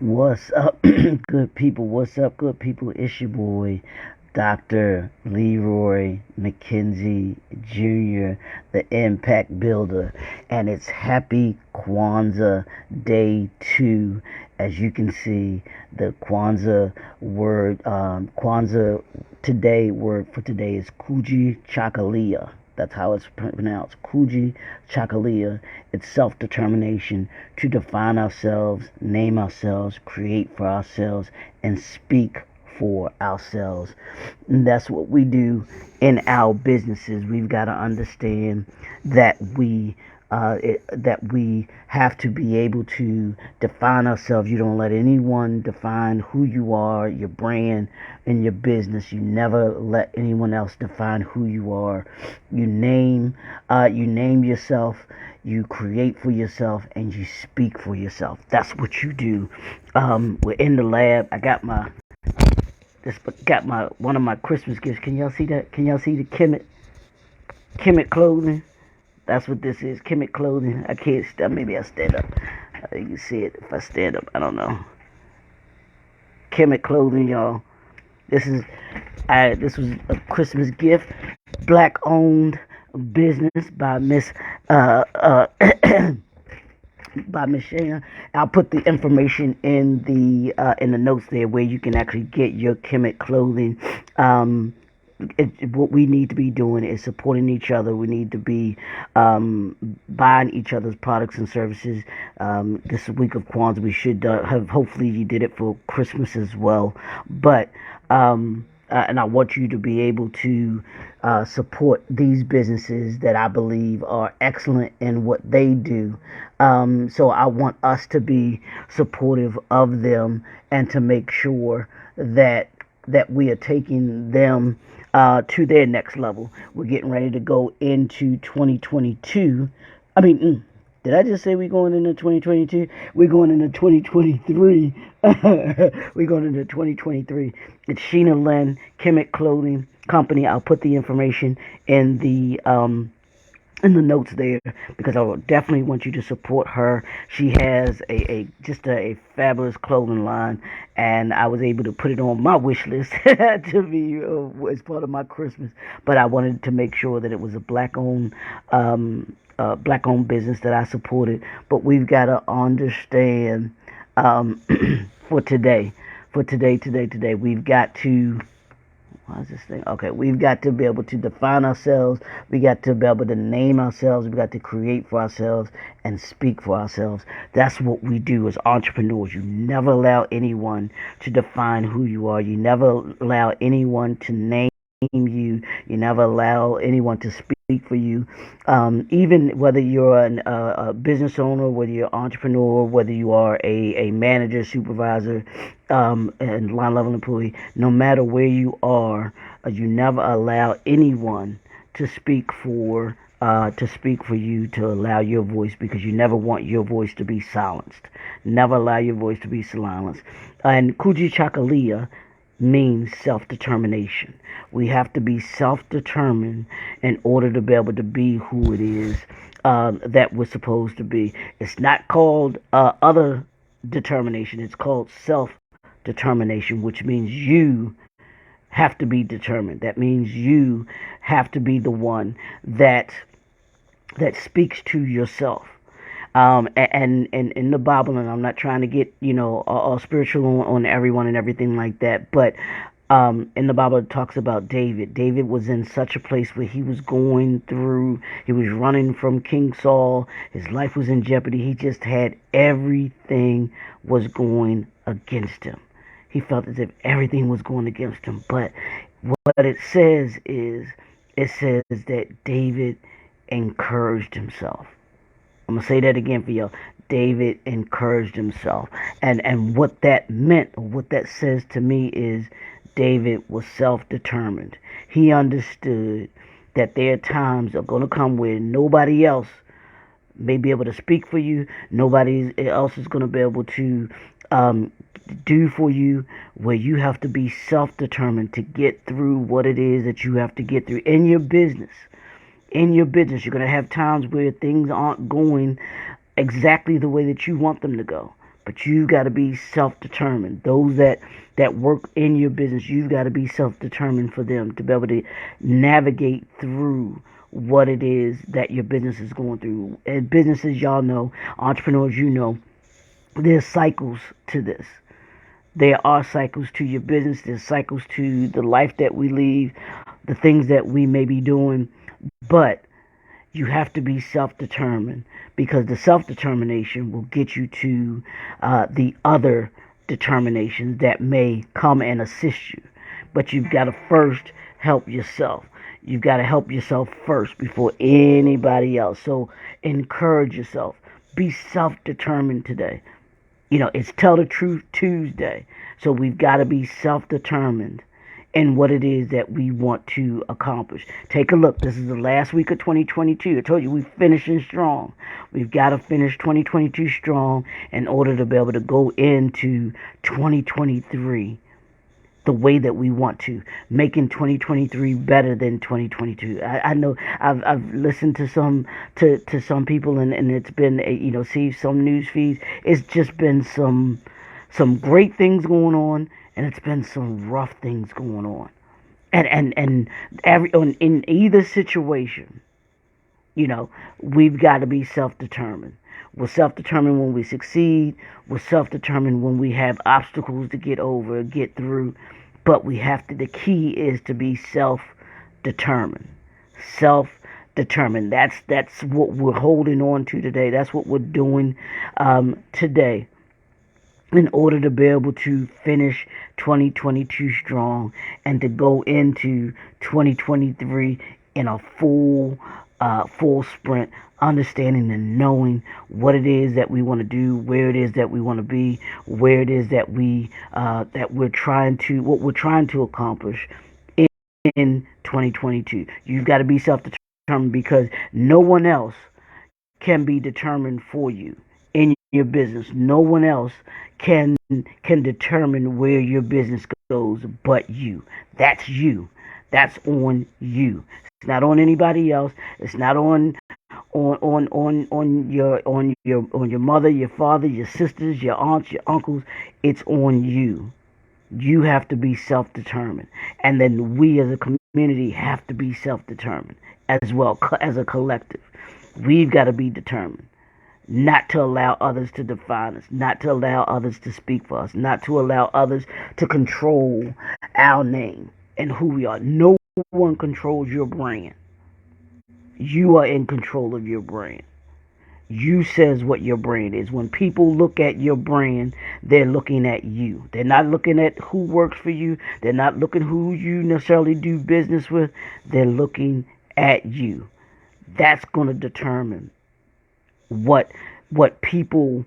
What's up, good people? What's up, good people? It's your boy, Dr. Leroy McKenzie Jr., the Impact Builder, and it's Happy Kwanzaa Day 2. As you can see, the Kwanzaa word, Kwanzaa today, word for today is Kujichagalia. That's how it's pronounced. Kujichagalia. It's self-determination to define ourselves, name ourselves, create for ourselves, and speak for ourselves. And that's what we do in our businesses. We've got to understand that we have to be able to define ourselves. You don't let anyone define who you are, your brand, and your business. You never let anyone else define who you are. You name yourself. You create for yourself, and you speak for yourself. That's what you do. We're in the lab. I got my one of my Christmas gifts. Can y'all see that? Can y'all see the Kemet clothing? That's what this is, Kemet clothing. I can't maybe I stand up. You can see it if I stand up. I don't know. Kemet clothing, y'all. This was a Christmas gift, black owned business by Miss by Michelle. I'll put the information in the notes there where you can actually get your Kemet clothing. What we need to be doing is supporting each other. We need to be buying each other's products and services. This week of Kwanzaa, we should have. Hopefully, you did it for Christmas as well. But and I want you to be able to support these businesses that I believe are excellent in what they do. So I want us to be supportive of them and to make sure that we are taking them to their next level. We're getting ready to go into 2022. Did I just say we're going into 2022? We're going into 2023. We're going into 2023. It's Sheena Lynn, Kemet Clothing Company. I'll put the information in the notes there because I would definitely want you to support her. She has just a fabulous clothing line, and I was able to put it on my wish list to be as part of my Christmas. But I wanted to make sure that it was a black-owned business that I supported. But we've got to understand for today, we've got to. Why is this thing? Okay, we've got to be able to define ourselves. We got to be able to name ourselves. We got to create for ourselves and speak for ourselves. That's what we do as entrepreneurs. You never allow anyone to define who you are. You never allow anyone to name you. You never allow anyone to speak for you. Even whether you're a business owner, whether you're an entrepreneur, whether you are a manager, supervisor, and line level employee, no matter where you are, you never allow anyone to speak for you, to allow your voice, because you never want your voice to be silenced. Never allow your voice to be silenced. And Kujichagalia means self-determination. We have to be self-determined in order to be able to be who it is that we're supposed to be. It's not called other determination. It's called self-determination, which means you have to be determined. That means you have to be the one that speaks to yourself. And in the Bible, and I'm not trying to get all spiritual on everyone and everything like that, but in the Bible it talks about David. David was in such a place where he was running from King Saul. His life was in jeopardy. He just had everything was going against him. He felt as if everything was going against him. But what it says that David encouraged himself. I'm going to say that again for y'all. David encouraged himself. And what that meant, or what that says to me, is David was self-determined. He understood that there are times are going to come where nobody else may be able to speak for you. Nobody else is going to be able to do for you, where you have to be self-determined to get through what it is that you have to get through in your business. You're going to have times where things aren't going exactly the way that you want them to go. But you've got to be self-determined. Those that work in your business, you've got to be self-determined for them to be able to navigate through what it is that your business is going through. And businesses, y'all know, entrepreneurs, you know, there's cycles to this. There are cycles to your business. There's cycles to the life that we lead, the things that we may be doing. But you have to be self-determined, because the self-determination will get you to the other determinations that may come and assist you. But you've got to first help yourself. You've got to help yourself first before anybody else. So encourage yourself. Be self-determined today. You know, it's Tell the Truth Tuesday. So we've got to be self-determined in what it is that we want to accomplish. Take a look. This is the last week of 2022. I told you we're finishing strong. We've got to finish 2022 strong in order to be able to go into 2023 the way that we want to, making 2023 better than 2022. I know I've listened to some people, and it's been see some news feeds. It's just been some great things going on, and it's been some rough things going on. And in either situation, we've got to be self-determined. We're self-determined when we succeed. We're self-determined when we have obstacles to get over, get through. But we have to, the key is to be self-determined. Self-determined. That's what we're holding on to today. That's what we're doing today in order to be able to finish 2022 strong and to go into 2023 in a full sprint, understanding and knowing what it is that we want to do, where it is that we want to be, where it is that we're trying to accomplish in 2022. You've got to be self-determined, because no one else can be determined for you in your business. No one else can determine where your business goes but you. That's you. That's on you. It's not on anybody else. It's not on your mother, your father, your sisters, your aunts, your uncles. It's on you. You have to be self-determined, and then we as a community have to be self-determined as well, as a collective. We've got to be determined not to allow others to define us, not to allow others to speak for us, not to allow others to control our name and who we are. No one controls your brand. You are in control of your brand. You says what your brand is. When people look at your brand, they're looking at you. They're not looking at who works for you. They're not looking who you necessarily do business with. They're looking at you. That's going to determine what people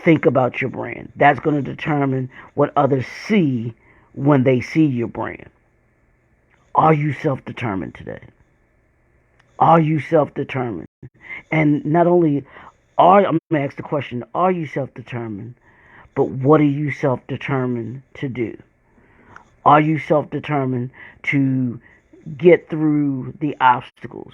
think about your brand. That's going to determine what others see when they see your brand. Are you self-determined today? Are you self-determined? And not only I'm going to ask the question, are you self-determined? But what are you self-determined to do? Are you self-determined to get through the obstacles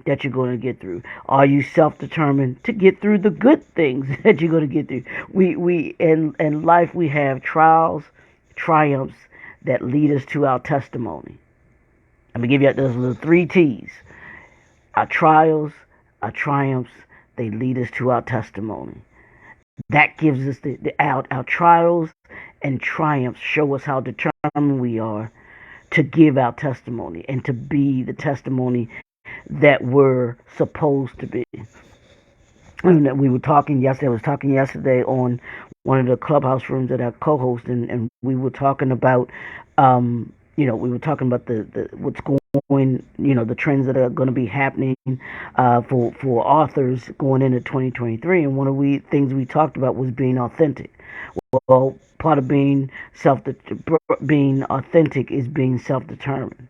that you're going to get through? Are you self-determined to get through the good things that you're going to get through? We in life, we have trials, triumphs that lead us to our testimony. I'm going to give you those little 3 T's. Our trials, our triumphs, they lead us to our testimony. That gives us our trials and triumphs show us how determined we are to give our testimony and to be the testimony that we're supposed to be. And we were talking yesterday. I was talking yesterday on one of the clubhouse rooms that I co-host, and we were talking about, we were talking about the what's going, the trends that are going to be happening for authors going into 2023. And one of the things we talked about was being authentic. Well, part of being authentic is being self-determined,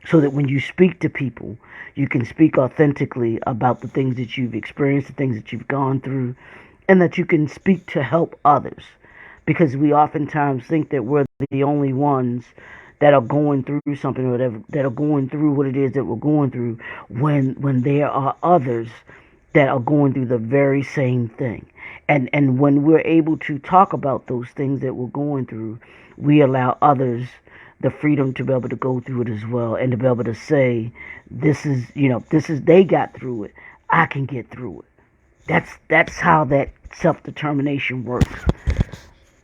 so that when you speak to people, you can speak authentically about the things that you've experienced, the things that you've gone through, and that you can speak to help others. Because we oftentimes think that we're the only ones that are going through something, or that are going through what it is that we're going through, when there are others that are going through the very same thing. And when we're able to talk about those things that we're going through, we allow others the freedom to be able to go through it as well, and to be able to say, this is, they got through it, I can get through it. That's how that self-determination works.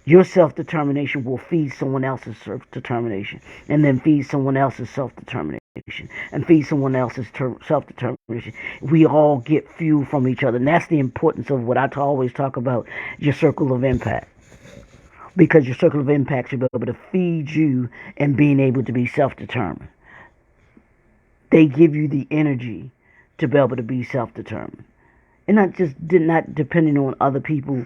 Your self-determination will feed someone else's self-determination, and then feed someone else's self-determination, and feed someone else's self-determination. We all get fuel from each other, and that's the importance of what I always talk about, your circle of impact. Because your circle of impact should be able to feed you and being able to be self-determined. They give you the energy to be able to be self-determined, and not depending on other people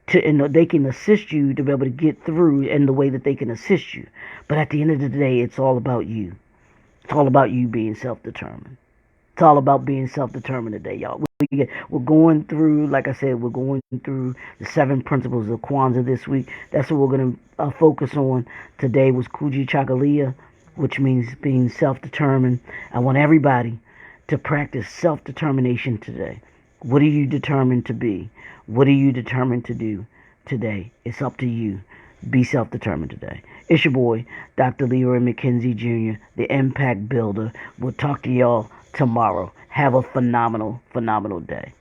they can assist you to be able to get through in the way that they can assist you. But at the end of the day, it's all about you. It's all about you being self-determined. It's all about being self-determined today, y'all. We're going through, like I said, we're going through the 7 principles of Kwanzaa this week. That's what we're going to focus on. Today was Kujichagalia, which means being self-determined. I want everybody to practice self-determination today. What are you determined to be? What are you determined to do today? It's up to you. Be self-determined today. It's your boy, Dr. Leroy McKenzie Jr., the Impact Builder. We'll talk to y'all tomorrow. Have a phenomenal, phenomenal day.